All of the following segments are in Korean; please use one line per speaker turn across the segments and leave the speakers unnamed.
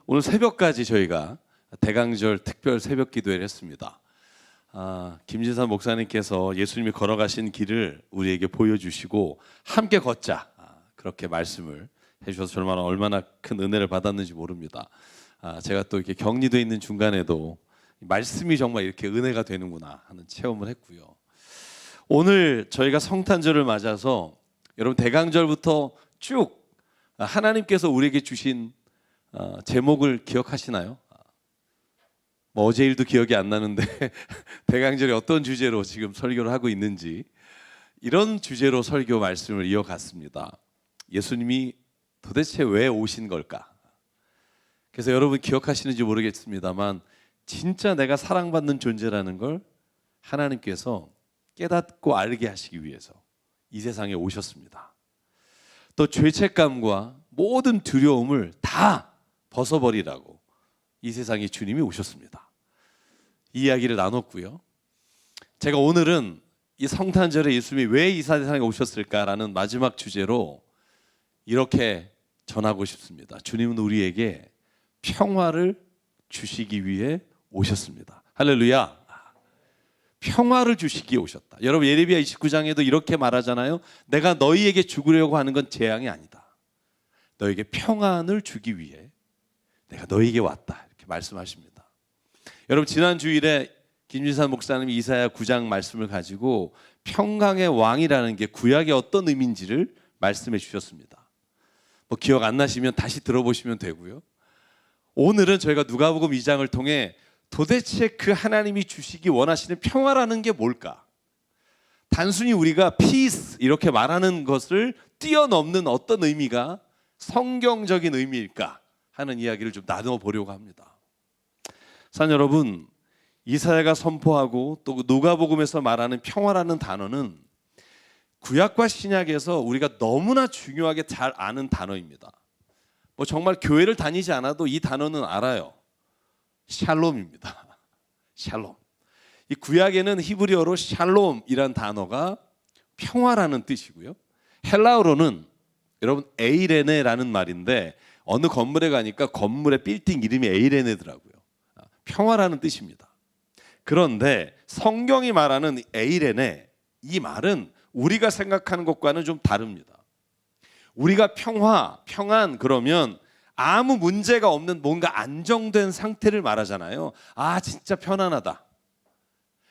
오늘 새벽까지 저희가 대강절 특별 새벽 기도회를 했습니다. 김진산 목사님께서 예수님이 걸어가신 길을 우리에게 보여주시고 함께 걷자, 그렇게 말씀을 해주셔서 얼마나 큰 은혜를 받았는지 모릅니다. 제가 또 이렇게 격리되어 있는 중간에도 말씀이 정말 이렇게 은혜가 되는구나 하는 체험을 했고요. 오늘 저희가 성탄절을 맞아서 여러분 대강절부터 쭉 하나님께서 우리에게 주신 제목을 기억하시나요? 어제 일도 기억이 안 나는데 대강절이 어떤 주제로 지금 설교를 하고 있는지, 이런 주제로 설교 말씀을 이어갔습니다. 예수님이 도대체 왜 오신 걸까? 그래서 여러분 기억하시는지 모르겠습니다만 진짜 내가 사랑받는 존재라는 걸 하나님께서 깨닫고 알게 하시기 위해서 이 세상에 오셨습니다. 또 죄책감과 모든 두려움을 다 벗어버리라고 이 세상에 주님이 오셨습니다. 이 이야기를 나눴고요. 제가 오늘은 이 성탄절에 예수님이 왜 이 세상에 오셨을까라는 마지막 주제로 이렇게 전하고 싶습니다. 주님은 우리에게 평화를 주시기 위해 오셨습니다. 할렐루야. 평화를 주시기에 오셨다. 여러분 예레미야 29장에도 이렇게 말하잖아요. 내가 너희에게 주려고 하는 건 재앙이 아니다. 너에게 평안을 주기 위해 내가 너에게 왔다, 이렇게 말씀하십니다. 여러분 지난 주일에 김진산 목사님이 이사야 9장 말씀을 가지고 평강의 왕이라는 게 구약의 어떤 의미인지를 말씀해 주셨습니다. 기억 안 나시면 다시 들어보시면 되고요. 오늘은 저희가 누가복음 2장을 통해 도대체 그 하나님이 주시기 원하시는 평화라는 게 뭘까? 단순히 우리가 peace 이렇게 말하는 것을 뛰어넘는 어떤 의미가 성경적인 의미일까 하는 이야기를 좀 나누어 보려고 합니다. 사랑 여러분, 이사야가 선포하고 또 누가복음에서 말하는 평화라는 단어는 구약과 신약에서 우리가 너무나 중요하게 잘 아는 단어입니다. 정말 교회를 다니지 않아도 이 단어는 알아요. 샬롬입니다. 샬롬. 이 구약에는 히브리어로 샬롬이란 단어가 평화라는 뜻이고요. 헬라어로는 여러분 에이레네라는 말인데 어느 건물에 가니까 건물의 빌딩 이름이 에이레네더라고요. 평화라는 뜻입니다. 그런데 성경이 말하는 에이레네, 이 말은 우리가 생각하는 것과는 좀 다릅니다. 우리가 평안 그러면 아무 문제가 없는 뭔가 안정된 상태를 말하잖아요. 진짜 편안하다.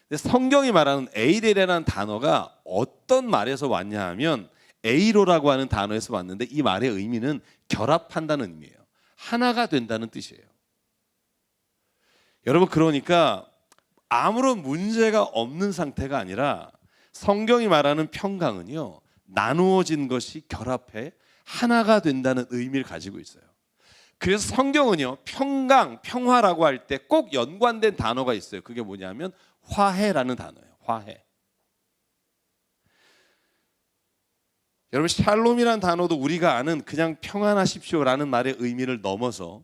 근데 성경이 말하는 에이레라는 단어가 어떤 말에서 왔냐 하면 에이로라고 하는 단어에서 왔는데 이 말의 의미는 결합한다는 의미예요. 하나가 된다는 뜻이에요. 여러분 그러니까 아무런 문제가 없는 상태가 아니라 성경이 말하는 평강은요, 나누어진 것이 결합해 하나가 된다는 의미를 가지고 있어요. 그래서 성경은요, 평강, 평화라고 할 때 꼭 연관된 단어가 있어요. 그게 뭐냐면 화해라는 단어예요. 화해. 여러분 샬롬이라는 단어도 우리가 아는 그냥 평안하십시오라는 말의 의미를 넘어서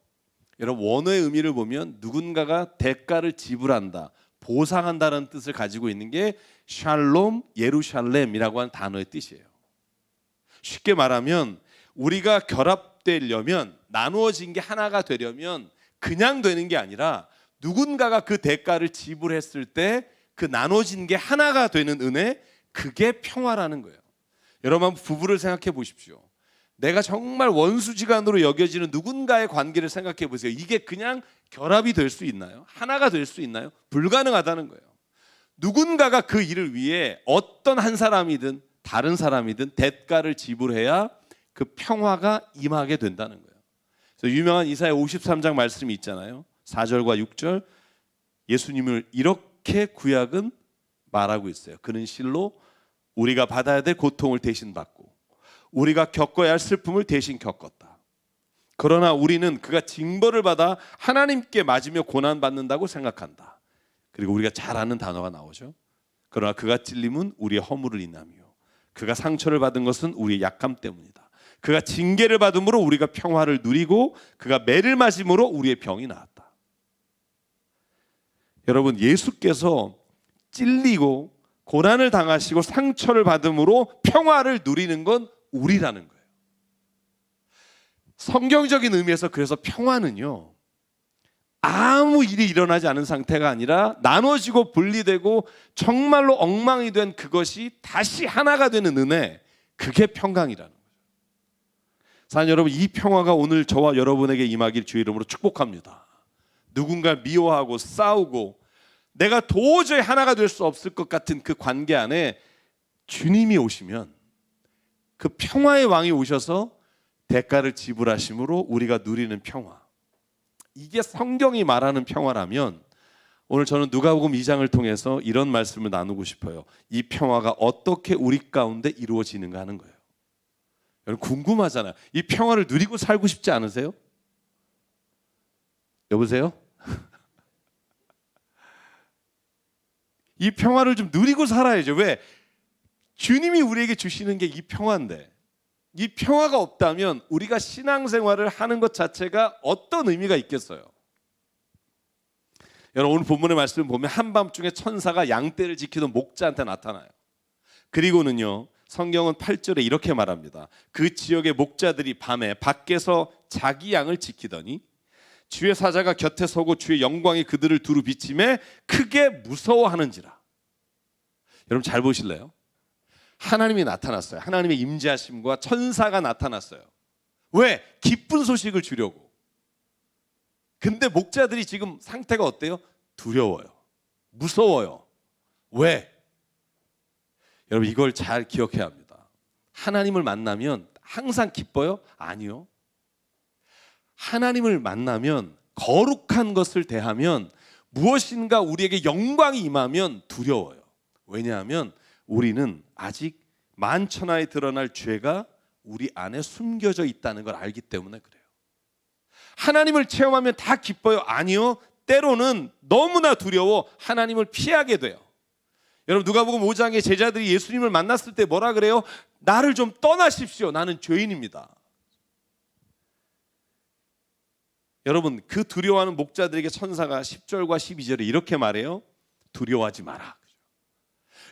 여러분 원어의 의미를 보면 누군가가 대가를 지불한다, 보상한다는 뜻을 가지고 있는 게 샬롬, 예루샬렘이라고 하는 단어의 뜻이에요. 쉽게 말하면 우리가 결합되려면, 나누어진 게 하나가 되려면 그냥 되는 게 아니라 누군가가 그 대가를 지불했을 때 그 나눠진 게 하나가 되는 은혜, 그게 평화라는 거예요. 여러분 한번 부부를 생각해 보십시오. 내가 정말 원수지간으로 여겨지는 누군가의 관계를 생각해 보세요. 이게 그냥 결합이 될 수 있나요? 하나가 될 수 있나요? 불가능하다는 거예요. 누군가가 그 일을 위해 어떤 한 사람이든 다른 사람이든 대가를 지불해야 그 평화가 임하게 된다는 거예요. 그래서 유명한 이사야 53장 말씀이 있잖아요. 4절과 6절, 예수님을 이렇게 구약은 말하고 있어요. 그는 실로 우리가 받아야 될 고통을 대신 받고 우리가 겪어야 할 슬픔을 대신 겪었다. 그러나 우리는 그가 징벌을 받아 하나님께 맞으며 고난받는다고 생각한다. 그리고 우리가 잘 아는 단어가 나오죠. 그러나 그가 찔림은 우리의 허물을 인하며 그가 상처를 받은 것은 우리의 약함 때문이다. 그가 징계를 받음으로 우리가 평화를 누리고 그가 매를 맞음으로 우리의 병이 나았다. 여러분 예수께서 찔리고 고난을 당하시고 상처를 받음으로 평화를 누리는 건 우리라는 거예요. 성경적인 의미에서 그래서 평화는요, 아무 일이 일어나지 않은 상태가 아니라 나눠지고 분리되고 정말로 엉망이 된 그것이 다시 하나가 되는 은혜, 그게 평강이라는 거예요. 사랑하는 여러분, 이 평화가 오늘 저와 여러분에게 임하길 주의 이름으로 축복합니다. 누군가 미워하고 싸우고 내가 도저히 하나가 될 수 없을 것 같은 그 관계 안에 주님이 오시면, 그 평화의 왕이 오셔서 대가를 지불하심으로 우리가 누리는 평화, 이게 성경이 말하는 평화라면 오늘 저는 누가복음 2장을 통해서 이런 말씀을 나누고 싶어요. 이 평화가 어떻게 우리 가운데 이루어지는가 하는 거예요. 여러분 궁금하잖아요. 이 평화를 누리고 살고 싶지 않으세요? 여보세요? 이 평화를 좀 누리고 살아야죠. 왜? 주님이 우리에게 주시는 게 이 평화인데, 이 평화가 없다면 우리가 신앙생활을 하는 것 자체가 어떤 의미가 있겠어요? 여러분 오늘 본문의 말씀을 보면 한밤중에 천사가 양떼를 지키던 목자한테 나타나요. 그리고는요, 성경은 8절에 이렇게 말합니다. 그 지역의 목자들이 밤에 밖에서 자기 양을 지키더니 주의 사자가 곁에 서고 주의 영광이 그들을 두루 비치매 크게 무서워하는지라. 여러분 잘 보실래요? 하나님이 나타났어요. 하나님의 임재하심과 천사가 나타났어요. 왜? 기쁜 소식을 주려고. 근데 목자들이 지금 상태가 어때요? 두려워요. 무서워요. 왜? 여러분 이걸 잘 기억해야 합니다. 하나님을 만나면 항상 기뻐요? 아니요. 하나님을 만나면, 거룩한 것을 대하면, 무엇인가 우리에게 영광이 임하면 두려워요. 왜냐하면 우리는 아직 만천하에 드러날 죄가 우리 안에 숨겨져 있다는 걸 알기 때문에 그래요. 하나님을 체험하면 다 기뻐요? 아니요. 때로는 너무나 두려워 하나님을 피하게 돼요. 여러분 누가복음 5장에 제자들이 예수님을 만났을 때 뭐라 그래요? 나를 좀 떠나십시오. 나는 죄인입니다. 여러분 그 두려워하는 목자들에게 천사가 10절과 12절에 이렇게 말해요. 두려워하지 마라.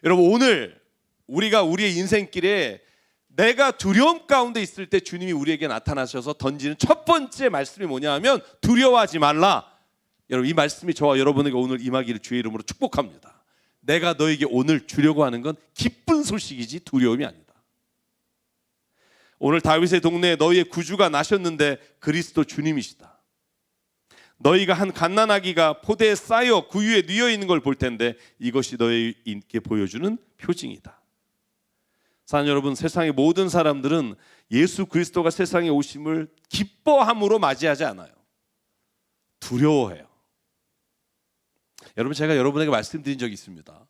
여러분 오늘 우리가 우리의 인생길에 내가 두려움 가운데 있을 때 주님이 우리에게 나타나셔서 던지는 첫 번째 말씀이 뭐냐 하면 두려워하지 말라. 여러분 이 말씀이 저와 여러분에게 오늘 임하기를 주의 이름으로 축복합니다. 내가 너에게 오늘 주려고 하는 건 기쁜 소식이지 두려움이 아니다. 오늘 다윗의 동네에 너희의 구주가 나셨는데 그리스도 주님이시다. 너희가 한 갓난아기가 포대에 쌓여 구유에 뉘어 있는 걸 볼 텐데 이것이 너희에게 보여주는 표징이다. 사랑하는 여러분, 세상의 모든 사람들은 예수 그리스도가 세상에 오심을 기뻐함으로 맞이하지 않아요. 두려워해요. 여러분 제가 여러분에게 말씀드린 적이 있습니다.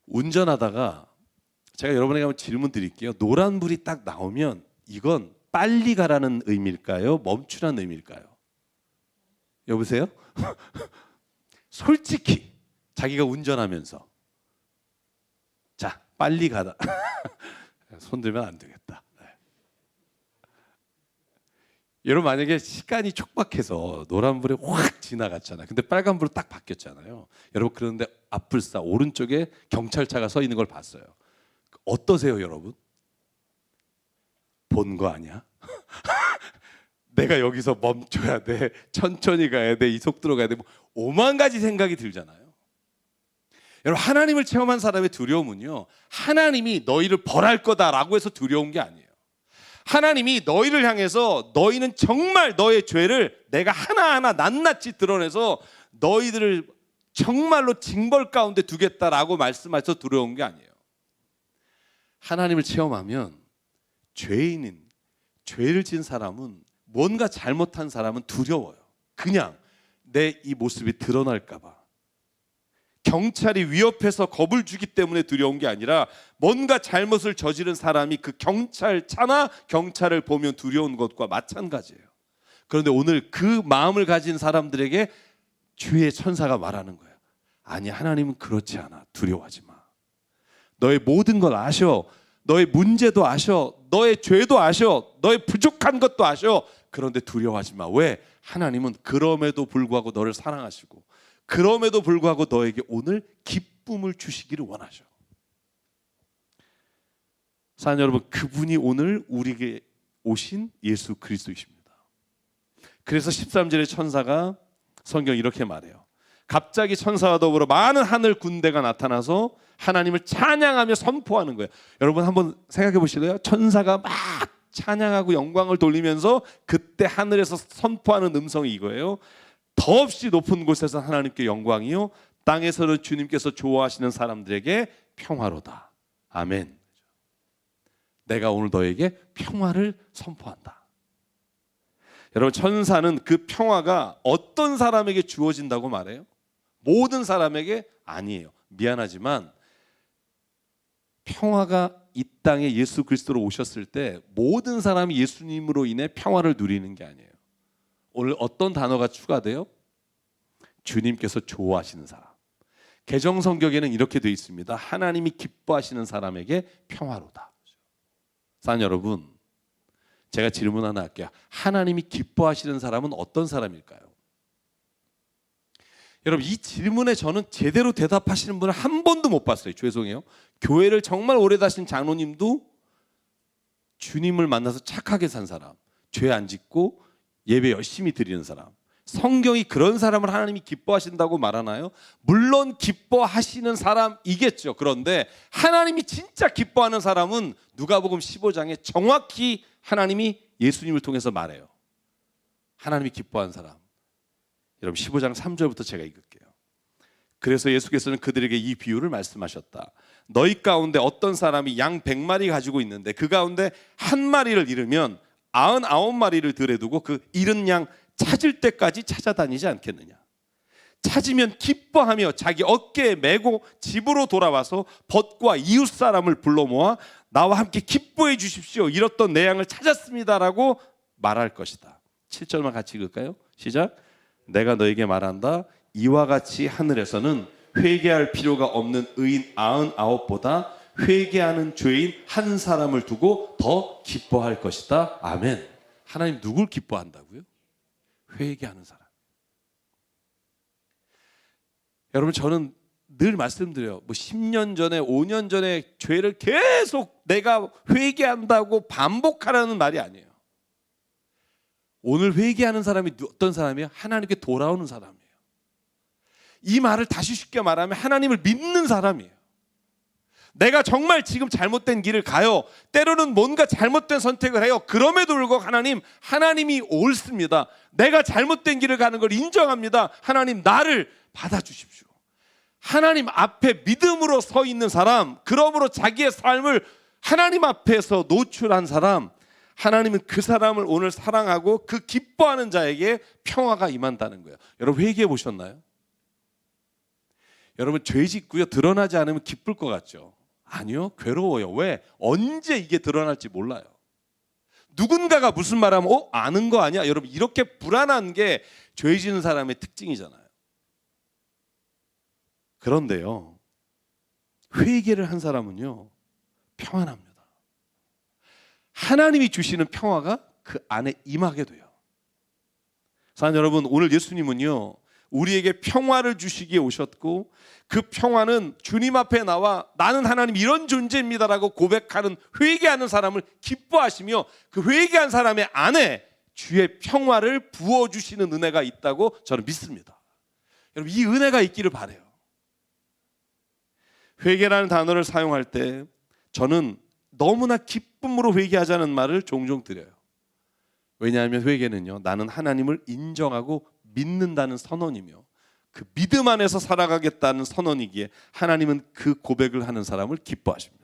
운전하다가 제가 여러분에게 한번 질문 드릴게요. 노란불이 딱 나오면 이건 빨리 가라는 의미일까요? 멈추라는 의미일까요? 여보세요? 솔직히 자기가 운전하면서 자 빨리 가다 손 들면 안 되겠다. 네. 여러분 만약에 시간이 촉박해서 노란불에 확 지나갔잖아요. 근데 빨간불로 딱 바뀌었잖아요. 여러분 그런데 앞불사 오른쪽에 경찰차가 서 있는 걸 봤어요. 어떠세요 여러분? 본 거 아니야? 내가 여기서 멈춰야 돼, 천천히 가야 돼, 이 속도로 가야 돼, 뭐 오만 가지 생각이 들잖아요. 여러분 하나님을 체험한 사람의 두려움은요, 하나님이 너희를 벌할 거다라고 해서 두려운 게 아니에요. 하나님이 너희를 향해서 너희는 정말 너의 죄를 내가 하나하나 낱낱이 드러내서 너희들을 정말로 징벌 가운데 두겠다라고 말씀하셔서 두려운 게 아니에요. 하나님을 체험하면 죄인인, 죄를 지은 사람은, 뭔가 잘못한 사람은 두려워요. 그냥 내 이 모습이 드러날까 봐. 경찰이 위협해서 겁을 주기 때문에 두려운 게 아니라 뭔가 잘못을 저지른 사람이 그 경찰차나 경찰을 보면 두려운 것과 마찬가지예요. 그런데 오늘 그 마음을 가진 사람들에게 주의 천사가 말하는 거예요. 아니 하나님은 그렇지 않아. 두려워하지 마. 너의 모든 걸 아셔. 너의 문제도 아셔. 너의 죄도 아셔. 너의 부족한 것도 아셔. 그런데 두려워하지 마. 왜? 하나님은 그럼에도 불구하고 너를 사랑하시고 그럼에도 불구하고 너에게 오늘 기쁨을 주시기를 원하셔. 사랑하는 여러분, 그분이 오늘 우리에게 오신 예수 그리스도이십니다. 그래서 13절의 천사가 성경 이렇게 말해요. 갑자기 천사와 더불어 많은 하늘 군대가 나타나서 하나님을 찬양하며 선포하는 거예요. 여러분 한번 생각해 보실래요? 천사가 막 찬양하고 영광을 돌리면서 그때 하늘에서 선포하는 음성이 이거예요. 더없이 높은 곳에서 하나님께 영광이요, 땅에서는 주님께서 좋아하시는 사람들에게 평화로다. 아멘. 내가 오늘 너에게 평화를 선포한다. 여러분, 천사는 그 평화가 어떤 사람에게 주어진다고 말해요? 모든 사람에게 아니에요. 미안하지만 평화가 이 땅에 예수 그리스도로 오셨을 때 모든 사람이 예수님으로 인해 평화를 누리는 게 아니에요. 오늘 어떤 단어가 추가돼요? 주님께서 좋아하시는 사람. 개정 성경에는 이렇게 되어 있습니다. 하나님이 기뻐하시는 사람에게 평화로다. 사랑하는 여러분, 제가 질문 하나 할게요. 하나님이 기뻐하시는 사람은 어떤 사람일까요? 여러분, 이 질문에 저는 제대로 대답하시는 분을 한 번도 못 봤어요. 죄송해요. 교회를 정말 오래 다신 장로님도 주님을 만나서 착하게 산 사람, 죄 안 짓고 예배 열심히 드리는 사람, 성경이 그런 사람을 하나님이 기뻐하신다고 말하나요? 물론 기뻐하시는 사람이겠죠. 그런데 하나님이 진짜 기뻐하는 사람은 누가복음 15장에 정확히 하나님이 예수님을 통해서 말해요. 하나님이 기뻐하는 사람. 여러분, 15장 3절부터 제가 읽을게요. 그래서 예수께서는 그들에게 이 비유를 말씀하셨다. 너희 가운데 어떤 사람이 양 100마리 가지고 있는데 그 가운데 한 마리를 잃으면 99마리를 들에 두고 그 잃은 양 찾을 때까지 찾아다니지 않겠느냐. 찾으면 기뻐하며 자기 어깨에 메고 집으로 돌아와서 벗과 이웃 사람을 불러 모아 나와 함께 기뻐해 주십시오. 잃었던 내 양을 찾았습니다라고 말할 것이다. 7절만 같이 읽을까요? 시작. 내가 너에게 말한다. 이와 같이 하늘에서는 회개할 필요가 없는 의인 99보다 회개하는 죄인 한 사람을 두고 더 기뻐할 것이다. 아멘. 하나님 누굴 기뻐한다고요? 회개하는 사람. 여러분, 저는 늘 말씀드려요. 10년 전에 5년 전에 죄를 계속 내가 회개한다고 반복하라는 말이 아니에요. 오늘 회개하는 사람이 어떤 사람이에요? 하나님께 돌아오는 사람이에요. 이 말을 다시 쉽게 말하면 하나님을 믿는 사람이에요. 내가 정말 지금 잘못된 길을 가요. 때로는 뭔가 잘못된 선택을 해요. 그럼에도 불구하고 하나님이 옳습니다. 내가 잘못된 길을 가는 걸 인정합니다. 하나님, 나를 받아주십시오. 하나님 앞에 믿음으로 서 있는 사람, 그러므로 자기의 삶을 하나님 앞에서 노출한 사람, 하나님은 그 사람을 오늘 사랑하고 그 기뻐하는 자에게 평화가 임한다는 거예요. 여러분, 회개해 보셨나요? 여러분, 죄 짓고요, 드러나지 않으면 기쁠 것 같죠? 아니요, 괴로워요. 왜? 언제 이게 드러날지 몰라요. 누군가가 무슨 말하면 아는 거 아니야? 여러분, 이렇게 불안한 게 죄 짓는 사람의 특징이잖아요. 그런데요, 회개를 한 사람은요, 평안합니다. 하나님이 주시는 평화가 그 안에 임하게 돼요. 사랑하는 여러분, 오늘 예수님은요, 우리에게 평화를 주시기에 오셨고, 그 평화는 주님 앞에 나와 나는 하나님 이런 존재입니다라고 고백하는, 회개하는 사람을 기뻐하시며 그 회개한 사람의 안에 주의 평화를 부어주시는 은혜가 있다고 저는 믿습니다. 여러분, 이 은혜가 있기를 바라요. 회개라는 단어를 사용할 때 저는 너무나 기쁨으로 회개하자는 말을 종종 드려요. 왜냐하면 회개는요, 나는 하나님을 인정하고 믿는다는 선언이며 그 믿음 안에서 살아가겠다는 선언이기에 하나님은 그 고백을 하는 사람을 기뻐하십니다.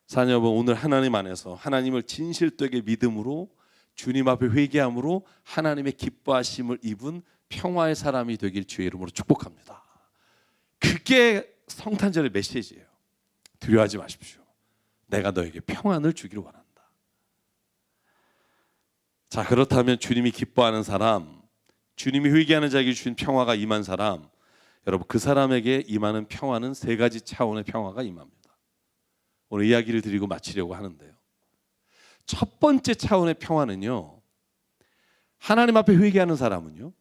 사랑하는 여러분, 오늘 하나님 안에서 하나님을 진실되게 믿음으로 주님 앞에 회개함으로 하나님의 기뻐하심을 입은 평화의 사람이 되길 주의 이름으로 축복합니다. 그게 성탄절의 메시지예요. 두려워하지 마십시오. 내가 너에게 평안을 주기를 원한다. 자, 그렇다면 주님이 기뻐하는 사람, 주님이 회개하는 자에게 주신 평화가 임한 사람, 여러분, 그 사람에게 임하는 평화는 세 가지 차원의 평화가 임합니다. 오늘 이야기를 드리고 마치려고 하는데요, 첫 번째 차원의 평화는요, 하나님 앞에 회개하는 사람은요,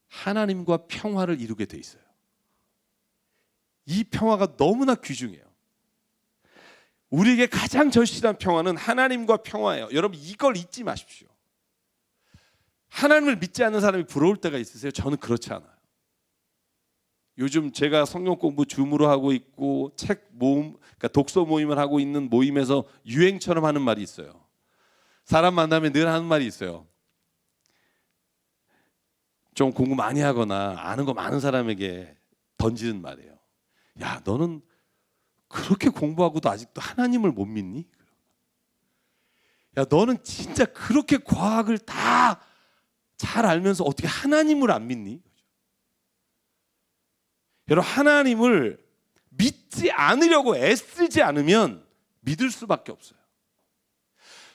하나님과 평화를 이루게 돼 있어요. 이 평화가 너무나 귀중해요. 우리에게 가장 절실한 평화는 하나님과 평화예요. 여러분 이걸 잊지 마십시오. 하나님을 믿지 않는 사람이 부러울 때가 있으세요? 저는 그렇지 않아요. 요즘 제가 성경 공부 줌으로 하고 있고 책 모임, 그러니까 독서 모임을 하고 있는 모임에서 유행처럼 하는 말이 있어요. 사람 만나면 늘 하는 말이 있어요. 좀 공부 많이 하거나 아는 거 많은 사람에게 던지는 말이에요. 야, 너는 그렇게 공부하고도 아직도 하나님을 못 믿니? 야, 너는 진짜 그렇게 과학을 다 잘 알면서 어떻게 하나님을 안 믿니? 여러분, 하나님을 믿지 않으려고 애쓰지 않으면 믿을 수밖에 없어요.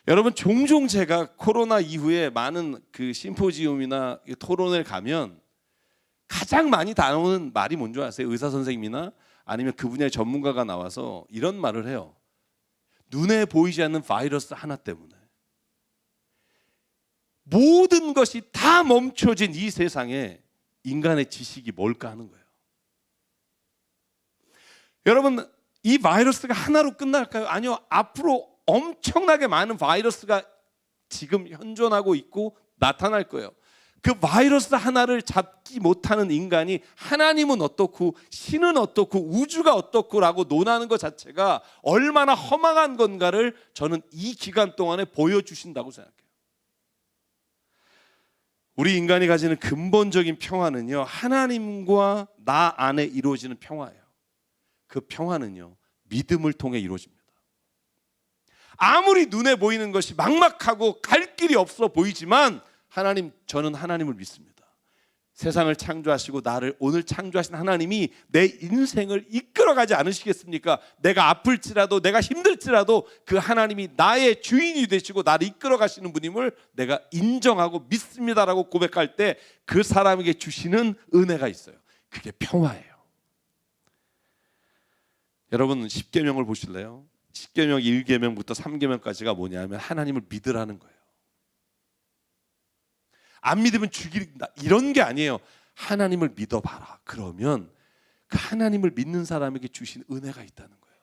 여러분, 종종 제가 코로나 이후에 많은 그 심포지움이나 토론을 가면 가장 많이 나오는 말이 뭔지 아세요? 의사 선생님이나 아니면 그 분야의 전문가가 나와서 이런 말을 해요. 눈에 보이지 않는 바이러스 하나 때문에 모든 것이 다 멈춰진 이 세상에 인간의 지식이 뭘까 하는 거예요. 여러분, 이 바이러스가 하나로 끝날까요? 아니요. 앞으로 엄청나게 많은 바이러스가 지금 현존하고 있고 나타날 거예요. 그 바이러스 하나를 잡지 못하는 인간이 하나님은 어떻고 신은 어떻고 우주가 어떻고라고 논하는 것 자체가 얼마나 허망한 건가를 저는 이 기간 동안에 보여주신다고 생각해요. 우리 인간이 가지는 근본적인 평화는요, 하나님과 나 안에 이루어지는 평화예요. 그 평화는요, 믿음을 통해 이루어집니다. 아무리 눈에 보이는 것이 막막하고 갈 길이 없어 보이지만 하나님, 저는 하나님을 믿습니다. 세상을 창조하시고 나를 오늘 창조하신 하나님이 내 인생을 이끌어가지 않으시겠습니까? 내가 아플지라도 내가 힘들지라도 그 하나님이 나의 주인이 되시고 나를 이끌어가시는 분임을 내가 인정하고 믿습니다라고 고백할 때 그 사람에게 주시는 은혜가 있어요. 그게 평화예요. 여러분, 십계명을 보실래요? 십계명 1계명부터 3계명까지가 뭐냐면 하나님을 믿으라는 거예요. 안 믿으면 죽이다 이런 게 아니에요. 하나님을 믿어봐라. 그러면 그 하나님을 믿는 사람에게 주신 은혜가 있다는 거예요.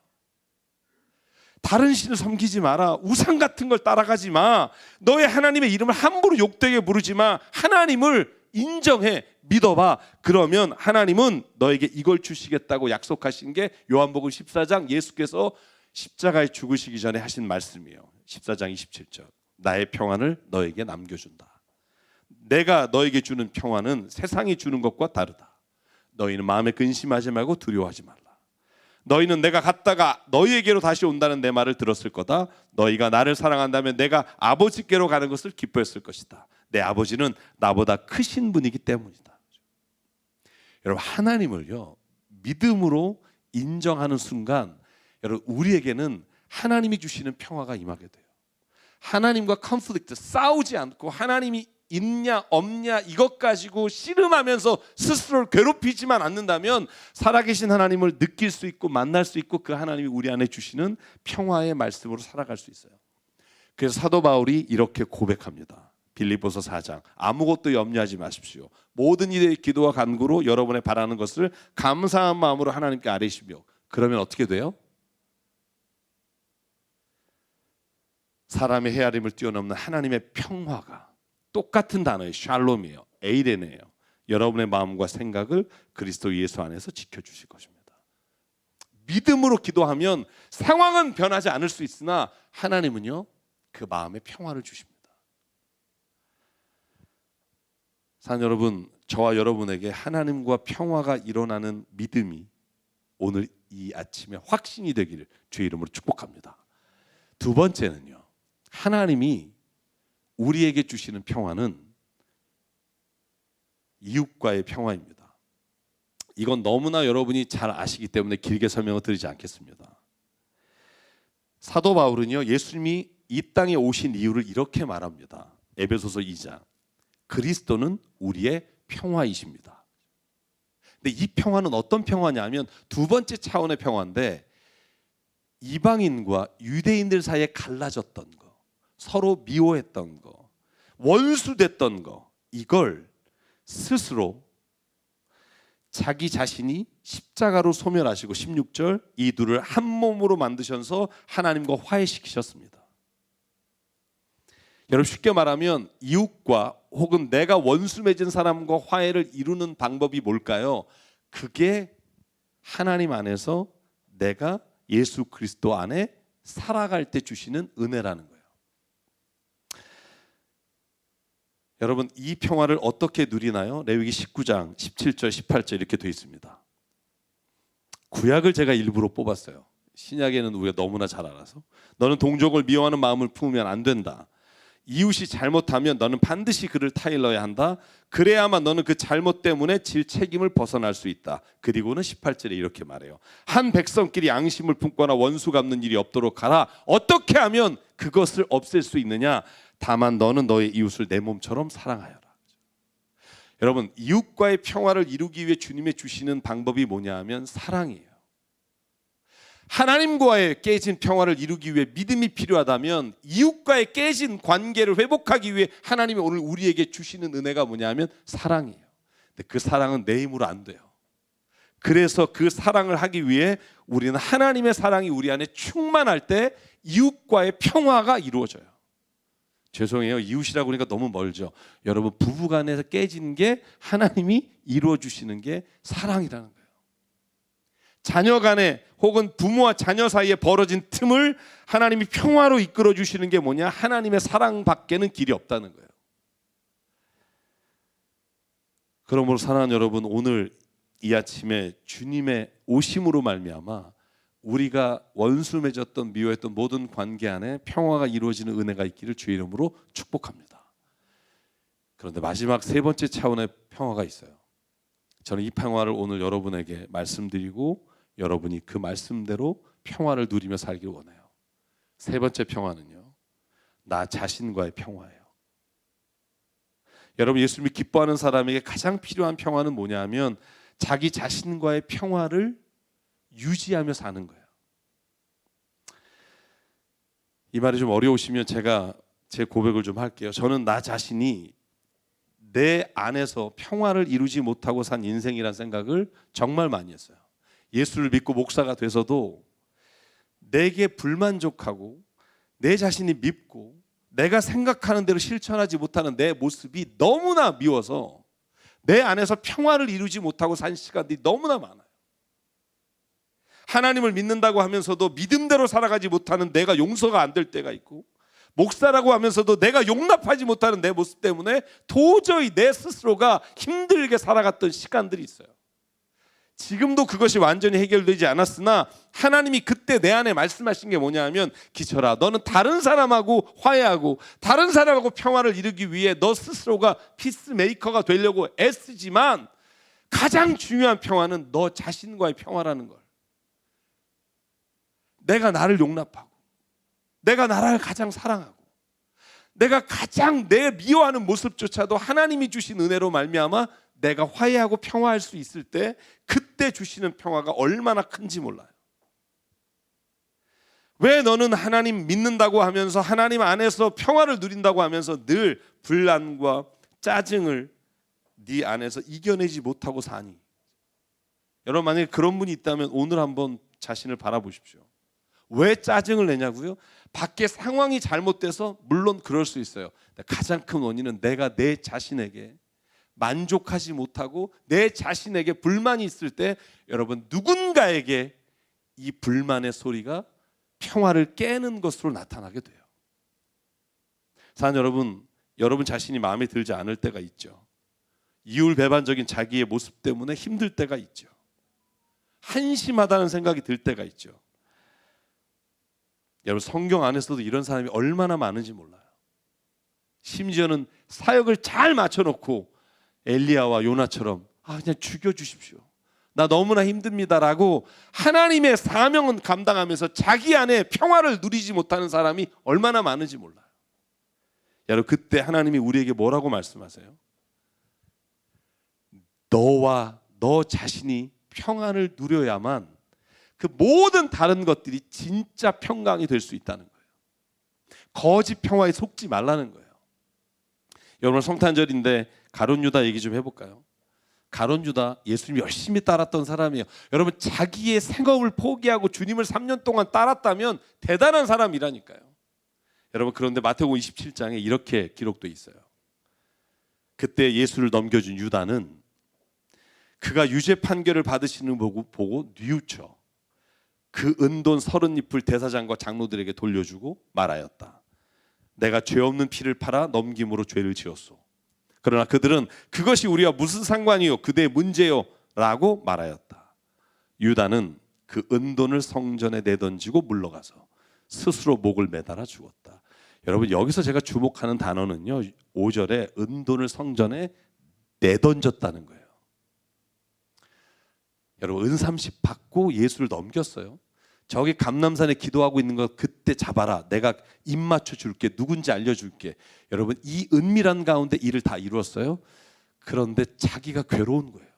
다른 신을 섬기지 마라. 우상 같은 걸 따라가지 마. 너의 하나님의 이름을 함부로 욕되게 부르지 마. 하나님을 인정해. 믿어봐. 그러면 하나님은 너에게 이걸 주시겠다고 약속하신 게 요한복음 14장 예수께서 십자가에 죽으시기 전에 하신 말씀이에요. 14장 27절. 나의 평안을 너에게 남겨준다. 내가 너에게 주는 평화는 세상이 주는 것과 다르다. 너희는 마음에 근심하지 말고 두려워하지 말라. 너희는 내가 갔다가 너희에게로 다시 온다는 내 말을 들었을 거다. 너희가 나를 사랑한다면 내가 아버지께로 가는 것을 기뻐했을 것이다. 내 아버지는 나보다 크신 분이기 때문이다. 여러분, 하나님을요 믿음으로 인정하는 순간 여러분, 우리에게는 하나님이 주시는 평화가 임하게 돼요. 하나님과 컨플릭트, 싸우지 않고 하나님이 있냐 없냐 이것 가지고 씨름하면서 스스로를 괴롭히지만 않는다면 살아계신 하나님을 느낄 수 있고 만날 수 있고 그 하나님이 우리 안에 주시는 평화의 말씀으로 살아갈 수 있어요. 그래서 사도 바울이 이렇게 고백합니다. 빌립보서 4장. 아무것도 염려하지 마십시오. 모든 일의 기도와 간구로 여러분의 바라는 것을 감사한 마음으로 하나님께 아뢰시며. 그러면 어떻게 돼요? 사람의 헤아림을 뛰어넘는 하나님의 평화가 똑같은 단어의 샬롬이에요. 에이레네요. 여러분의 마음과 생각을 그리스도 예수 안에서 지켜주실 것입니다. 믿음으로 기도하면 상황은 변하지 않을 수 있으나 하나님은요 그 마음의 평화를 주십니다. 사랑하는 여러분, 저와 여러분에게 하나님과 평화가 일어나는 믿음이 오늘 이 아침에 확신이 되기를 주의 이름으로 축복합니다. 두 번째는요, 하나님이 우리에게 주시는 평화는 이웃과의 평화입니다. 이건 너무나 여러분이 잘 아시기 때문에 길게 설명을 드리지 않겠습니다. 사도 바울은요, 예수님이 이 땅에 오신 이유를 이렇게 말합니다. 에베소서 2장. 그리스도는 우리의 평화이십니다. 근데 이 평화는 어떤 평화냐면 두 번째 차원의 평화인데 이방인과 유대인들 사이에 갈라졌던 거, 서로 미워했던 거, 원수됐던 거, 이걸 스스로 자기 자신이 십자가로 소멸하시고 16절 이 둘을 한 몸으로 만드셔서 하나님과 화해시키셨습니다. 여러분 쉽게 말하면 이웃과 혹은 내가 원수 맺은 사람과 화해를 이루는 방법이 뭘까요? 그게 하나님 안에서 내가 예수 그리스도 안에 살아갈 때 주시는 은혜라는 거예요. 여러분 이 평화를 어떻게 누리나요? 레위기 19장 17절 18절 이렇게 되어 있습니다. 구약을 제가 일부러 뽑았어요. 신약에는 우리가 너무나 잘 알아서. 너는 동족을 미워하는 마음을 품으면 안 된다. 이웃이 잘못하면 너는 반드시 그를 타일러야 한다. 그래야만 너는 그 잘못 때문에 질 책임을 벗어날 수 있다. 그리고는 18절에 이렇게 말해요. 한 백성끼리 앙심을 품거나 원수 갚는 일이 없도록 하라. 어떻게 하면 그것을 없앨 수 있느냐? 다만 너는 너의 이웃을 내 몸처럼 사랑하여라. 여러분 이웃과의 평화를 이루기 위해 주님의 주시는 방법이 뭐냐 하면 사랑이에요. 하나님과의 깨진 평화를 이루기 위해 믿음이 필요하다면 이웃과의 깨진 관계를 회복하기 위해 하나님이 오늘 우리에게 주시는 은혜가 뭐냐 하면 사랑이에요. 근데 그 사랑은 내 힘으로 안 돼요. 그래서 그 사랑을 하기 위해 우리는 하나님의 사랑이 우리 안에 충만할 때 이웃과의 평화가 이루어져요. 죄송해요. 이웃이라고 하니까 너무 멀죠. 여러분 부부간에서 깨진 게 하나님이 이루어 주시는 게 사랑이라는 거예요. 자녀 간에 혹은 부모와 자녀 사이에 벌어진 틈을 하나님이 평화로 이끌어 주시는 게 뭐냐? 하나님의 사랑밖에는 길이 없다는 거예요. 그러므로 사랑하는 여러분, 오늘 이 아침에 주님의 오심으로 말미암아 우리가 원수 맺었던 미워했던 모든 관계 안에 평화가 이루어지는 은혜가 있기를 주의 이름으로 축복합니다. 그런데 마지막 세 번째 차원의 평화가 있어요. 저는 이 평화를 오늘 여러분에게 말씀드리고 여러분이 그 말씀대로 평화를 누리며 살길 원해요. 세 번째 평화는요, 나 자신과의 평화예요. 여러분 예수님이 기뻐하는 사람에게 가장 필요한 평화는 뭐냐 하면 자기 자신과의 평화를 유지하며 사는 거예요. 이 말이 좀 어려우시면 제가 제 고백을 좀 할게요. 저는 나 자신이 내 안에서 평화를 이루지 못하고 산 인생이라는 생각을 정말 많이 했어요. 예수를 믿고 목사가 돼서도 내게 불만족하고 내 자신이 밉고 내가 생각하는 대로 실천하지 못하는 내 모습이 너무나 미워서 내 안에서 평화를 이루지 못하고 산 시간들이 너무나 많아요. 하나님을 믿는다고 하면서도 믿음대로 살아가지 못하는 내가 용서가 안 될 때가 있고, 목사라고 하면서도 내가 용납하지 못하는 내 모습 때문에 도저히 내 스스로가 힘들게 살아갔던 시간들이 있어요. 지금도 그것이 완전히 해결되지 않았으나 하나님이 그때 내 안에 말씀하신 게 뭐냐 하면, 기철아, 너는 다른 사람하고 화해하고 다른 사람하고 평화를 이루기 위해 너 스스로가 피스메이커가 되려고 애쓰지만 가장 중요한 평화는 너 자신과의 평화라는 걸. 내가 나를 용납하고 내가 나를 가장 사랑하고 내가 가장 내 미워하는 모습조차도 하나님이 주신 은혜로 말미암아 내가 화해하고 평화할 수 있을 때 그때 주시는 평화가 얼마나 큰지 몰라요. 왜 너는 하나님 믿는다고 하면서 하나님 안에서 평화를 누린다고 하면서 늘 분란과 짜증을 네 안에서 이겨내지 못하고 사니? 여러분 만약에 그런 분이 있다면 오늘 한번 자신을 바라보십시오. 왜 짜증을 내냐고요? 밖에 상황이 잘못돼서 물론 그럴 수 있어요. 가장 큰 원인은 내가 내 자신에게 만족하지 못하고 내 자신에게 불만이 있을 때 여러분 누군가에게 이 불만의 소리가 평화를 깨는 것으로 나타나게 돼요. 사랑하는 여러분, 여러분 자신이 마음에 들지 않을 때가 있죠. 이율배반적인 자기의 모습 때문에 힘들 때가 있죠. 한심하다는 생각이 들 때가 있죠. 여러분 성경 안에서도 이런 사람이 얼마나 많은지 몰라요. 심지어는 사역을 잘 맞춰놓고 엘리야와 요나처럼 그냥 죽여주십시오, 나 너무나 힘듭니다라고 하나님의 사명은 감당하면서 자기 안에 평화를 누리지 못하는 사람이 얼마나 많은지 몰라요. 여러분 그때 하나님이 우리에게 뭐라고 말씀하세요? 너와 너 자신이 평안을 누려야만 그 모든 다른 것들이 진짜 평강이 될 수 있다는 거예요. 거짓 평화에 속지 말라는 거예요. 여러분 성탄절인데 가룟 유다 얘기 좀 해볼까요? 가룟 유다 예수님 열심히 따랐던 사람이에요. 여러분 자기의 생업을 포기하고 주님을 3년 동안 따랐다면 대단한 사람이라니까요. 여러분 그런데 마태복음 27장에 이렇게 기록되어 있어요. 그때 예수를 넘겨준 유다는 그가 유죄 판결을 받으시는 거 보고 뉘우쳐 그 은돈 30잎을 대사장과 장로들에게 돌려주고 말하였다. 내가 죄 없는 피를 팔아 넘김으로 죄를 지었소. 그러나 그들은 그것이 우리와 무슨 상관이요 그대의 문제요 라고 말하였다. 유다는 그 은돈을 성전에 내던지고 물러가서 스스로 목을 매달아 죽었다. 여러분 여기서 제가 주목하는 단어는요 5절에 은돈을 성전에 내던졌다는 거예요. 여러분 은삼십 받고 예수를 넘겼어요. 저기 감람산에 기도하고 있는 거 그때 잡아라. 내가 입 맞춰 줄게. 누군지 알려줄게. 여러분 이 은밀한 가운데 일을 다 이루었어요. 그런데 자기가 괴로운 거예요.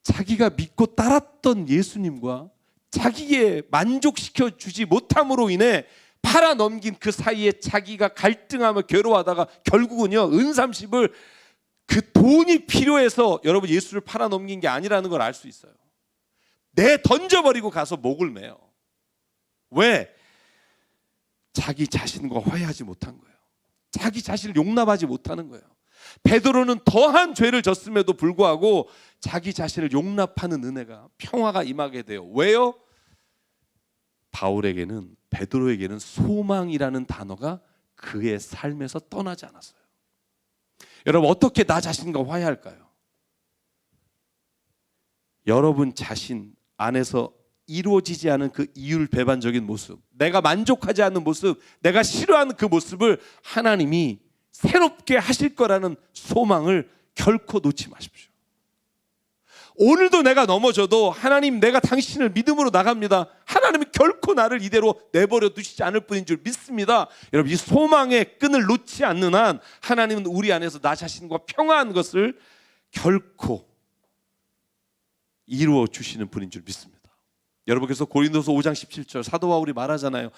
자기가 믿고 따랐던 예수님과 자기의 만족시켜 주지 못함으로 인해 팔아 넘긴 그 사이에 자기가 갈등하며 괴로워하다가 결국은요 은삼십을 그 돈이 필요해서 여러분 예수를 팔아 넘긴 게 아니라는 걸 알 수 있어요. 내 던져버리고 가서 목을 매요. 왜? 자기 자신과 화해하지 못한 거예요. 자기 자신을 용납하지 못하는 거예요. 베드로는 더한 죄를 졌음에도 불구하고 자기 자신을 용납하는 은혜가 평화가 임하게 돼요. 왜요? 바울에게는 베드로에게는 소망이라는 단어가 그의 삶에서 떠나지 않았어요. 여러분 어떻게 나 자신과 화해할까요? 여러분 자신 안에서 이루어지지 않은 그 이율배반적인 모습, 내가 만족하지 않는 모습, 내가 싫어하는 그 모습을 하나님이 새롭게 하실 거라는 소망을 결코 놓지 마십시오. 오늘도 내가 넘어져도 하나님 내가 당신을 믿음으로 나갑니다. 하나님은 결코 나를 이대로 내버려 두시지 않을 뿐인 줄 믿습니다. 여러분 이 소망의 끈을 놓지 않는 한 하나님은 우리 안에서 나 자신과 평화한 것을 결코 이루어 주시는 분인 줄 믿습니다. 여러분 그래서 고린도서 5장 17절 사도 바울이 말하잖아요.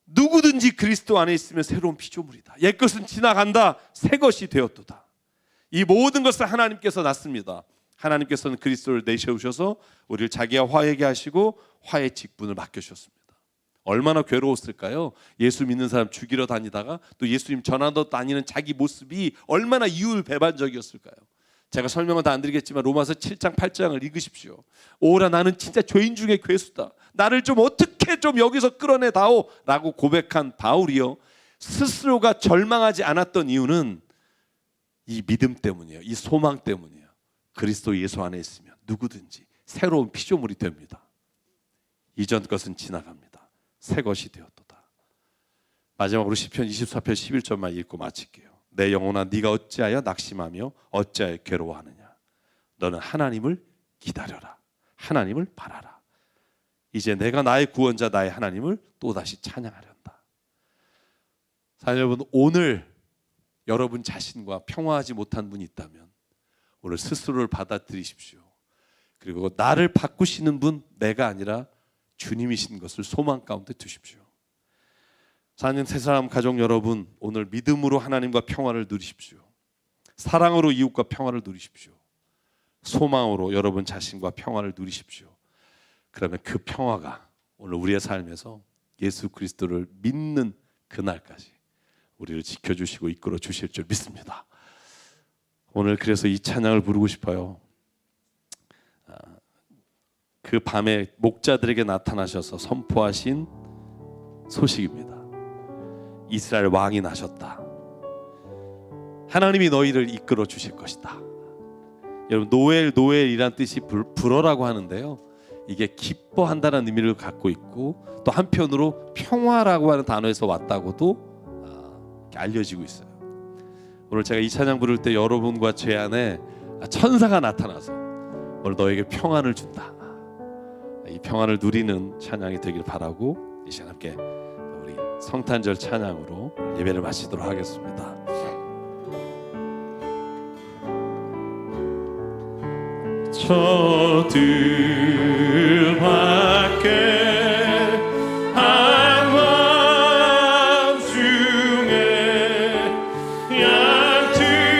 누구든지 그리스도 안에 있으면 새로운 피조물이다. 옛것은 지나간다. 새것이 되었도다. 이 모든 것을 하나님께서 낳습니다. 하나님께서는 그리스도를 내세우셔서 우리를 자기와 화해하게 하시고 화해 직분을 맡겨주셨습니다. 얼마나 괴로웠을까요? 예수 믿는 사람 죽이러 다니다가 또 예수님 전하러 다니는 자기 모습이 얼마나 이율배반적이었을까요? 제가 설명은 다 안 드리겠지만 로마서 7장 8장을 읽으십시오. 오라 나는 진짜 죄인 중에 괴수다. 나를 좀 어떻게 좀 여기서 끌어내다오 라고 고백한 바울이요. 스스로가 절망하지 않았던 이유는 이 믿음 때문이에요. 이 소망 때문이에요. 그리스도 예수 안에 있으면 누구든지 새로운 피조물이 됩니다. 이전 것은 지나갑니다. 새 것이 되었도다. 마지막으로 시편 24편 11절만 읽고 마칠게요. 내 영혼아 네가 어찌하여 낙심하며 어찌하여 괴로워하느냐. 너는 하나님을 기다려라. 하나님을 바라라. 이제 내가 나의 구원자 나의 하나님을 또다시 찬양하련다. 사랑하는 여러분, 오늘 여러분 자신과 평화하지 못한 분이 있다면 오늘 스스로를 받아들이십시오. 그리고 나를 바꾸시는 분 내가 아니라 주님이신 것을 소망 가운데 두십시오. 사는 새사람 가족 여러분, 오늘 믿음으로 하나님과 평화를 누리십시오. 사랑으로 이웃과 평화를 누리십시오. 소망으로 여러분 자신과 평화를 누리십시오. 그러면 그 평화가 오늘 우리의 삶에서 예수 그리스도를 믿는 그날까지 우리를 지켜주시고 이끌어 주실 줄 믿습니다. 오늘 그래서 이 찬양을 부르고 싶어요. 그 밤에 목자들에게 나타나셔서 선포하신 소식입니다. 이스라엘 왕이 나셨다. 하나님이 너희를 이끌어 주실 것이다. 여러분 노엘이란 뜻이 불어라고 하는데요. 이게 기뻐한다는 의미를 갖고 있고 또 한편으로 평화라고 하는 단어에서 왔다고도 알려지고 있어요. 오늘 제가 이 찬양 부를 때 여러분과 제 안에 천사가 나타나서 오늘 너에게 평안을 준다. 이 평안을 누리는 찬양이 되길 바라고 이 시간 함께 우리 성탄절 찬양으로 예배를 마치도록 하겠습니다. 저들 밖에 한밤중에 양틈에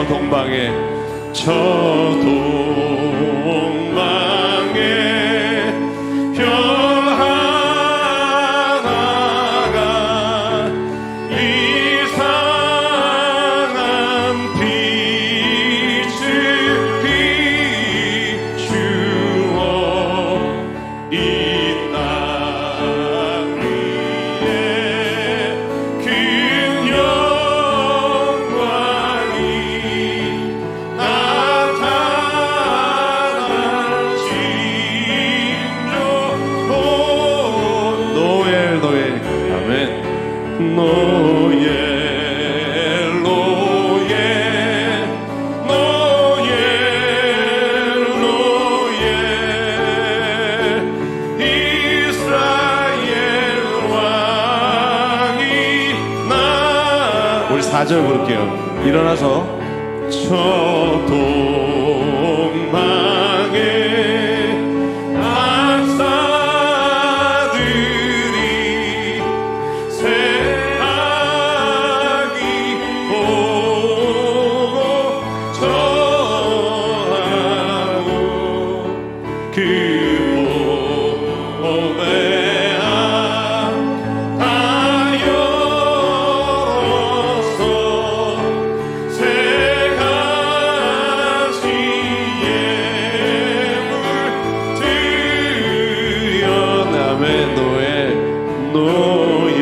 저 동방에 저 동방에 별 하나가 이상한 빛을 비추어 이 땅 위에 그 영광이 나타날지로 노엘 노엘 아멘 노엘 노엘 노엘 노엘 이스라엘 왕이 나 우리 4절 부를게요. 일어나서 저 동방에 악사들이 새하기 보고 저하고 그 몸에 다 열어서 새 가지 예물 드려나매 노예 노예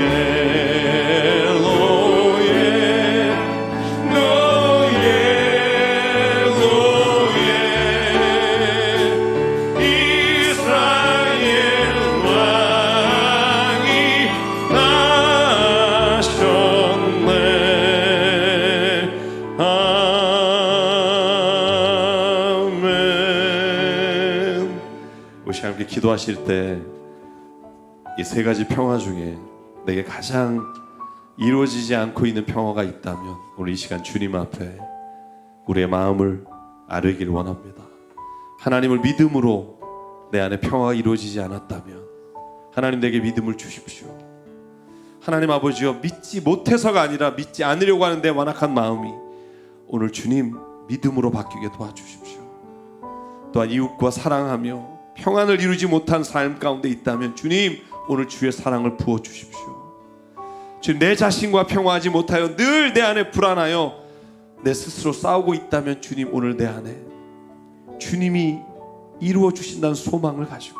노예 노예 노예 이스라엘 왕이 나셨네 아멘. 우리 함께 기도하실 때 이 세 가지 평화 중에 내게 가장 이루어지지 않고 있는 평화가 있다면 오늘 이 시간 주님 앞에 우리의 마음을 아뢰길 원합니다. 하나님을 믿음으로 내 안에 평화가 이루어지지 않았다면 하나님 내게 믿음을 주십시오. 하나님 아버지여 믿지 못해서가 아니라 믿지 않으려고 하는 내 완악한 마음이 오늘 주님 믿음으로 바뀌게 도와주십시오. 또한 이웃과 사랑하며 평안을 이루지 못한 삶 가운데 있다면 주님 오늘 주의 사랑을 부어주십시오. 주님 내 자신과 평화하지 못하여 늘 내 안에 불안하여 내 스스로 싸우고 있다면 주님 오늘 내 안에 주님이 이루어 주신다는 소망을 가지고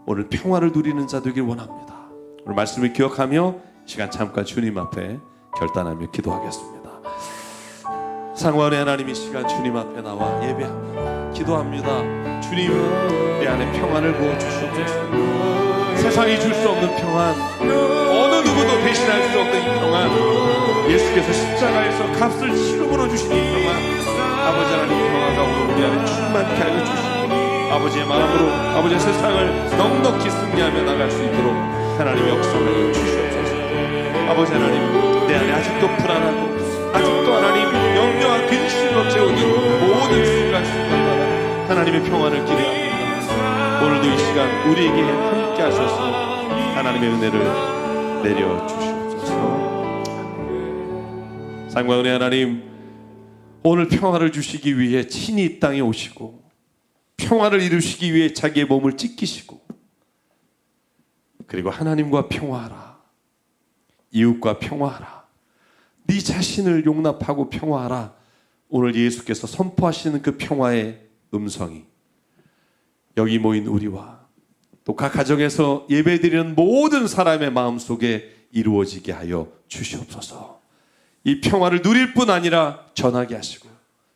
오늘 평화를 누리는 자 되길 원합니다. 오늘 말씀을 기억하며 시간 잠깐 주님 앞에 결단하며 기도하겠습니다. 상관의 하나님 이 시간 주님 앞에 나와 예배합니다. 기도합니다. 주님 내 안에 평안을 부어주시옵소서. 세상이 줄 수 없는 평안, 어느 누구도 대신할 수 없는 이 평안, 예수께서 십자가에서 값을 치름으로 주신 이 평안, 아버지 하나님 평화가 오늘 우리 안에 충만케 하여 주시고 아버지의 마음으로 아버지의 세상을 넉넉히 승리하며 나갈 수 있도록 하나님 역사하여 주시옵소서. 아버지 하나님 내 안에 아직도 불안하고 아직도 하나님 염려와 근심으로 채우는 모든 순간순간마다 하나님의 평안을 기대합니다. 오늘도 이 시간 우리에게 함께 하셔서 하나님의 은혜를 내려주시옵소서. 사랑과 은혜 하나님 오늘 평화를 주시기 위해 친히 이 땅에 오시고 평화를 이루시기 위해 자기의 몸을 찢기시고 그리고 하나님과 평화하라 이웃과 평화하라 네 자신을 용납하고 평화하라 오늘 예수께서 선포하시는 그 평화의 음성이 여기 모인 우리와 또 각 가정에서 예배드리는 모든 사람의 마음속에 이루어지게 하여 주시옵소서. 이 평화를 누릴 뿐 아니라 전하게 하시고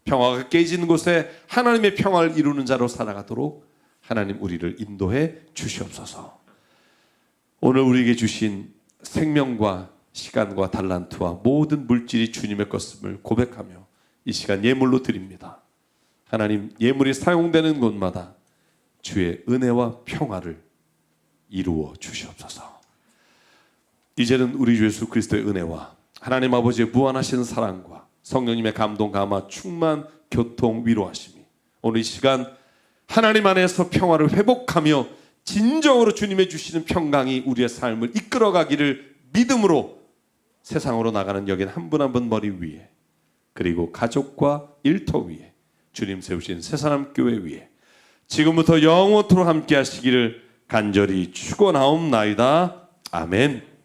평화가 깨지는 곳에 하나님의 평화를 이루는 자로 살아가도록 하나님 우리를 인도해 주시옵소서. 오늘 우리에게 주신 생명과 시간과 달란트와 모든 물질이 주님의 것임을 고백하며 이 시간 예물로 드립니다. 하나님 예물이 사용되는 곳마다 주의 은혜와 평화를 이루어 주시옵소서. 이제는 우리 주 예수 그리스도의 은혜와 하나님 아버지의 무한하신 사랑과 성령님의 감동 감화 충만 교통 위로하심이 오늘 이 시간 하나님 안에서 평화를 회복하며 진정으로 주님의 주시는 평강이 우리의 삶을 이끌어가기를 믿음으로 세상으로 나가는 여긴 한 분 한 분 머리 위에 그리고 가족과 일터 위에 주님 세우신 새사람 교회 위에 지금부터 영원토록 함께 하시기를 간절히 축원하옵나이다. 아멘.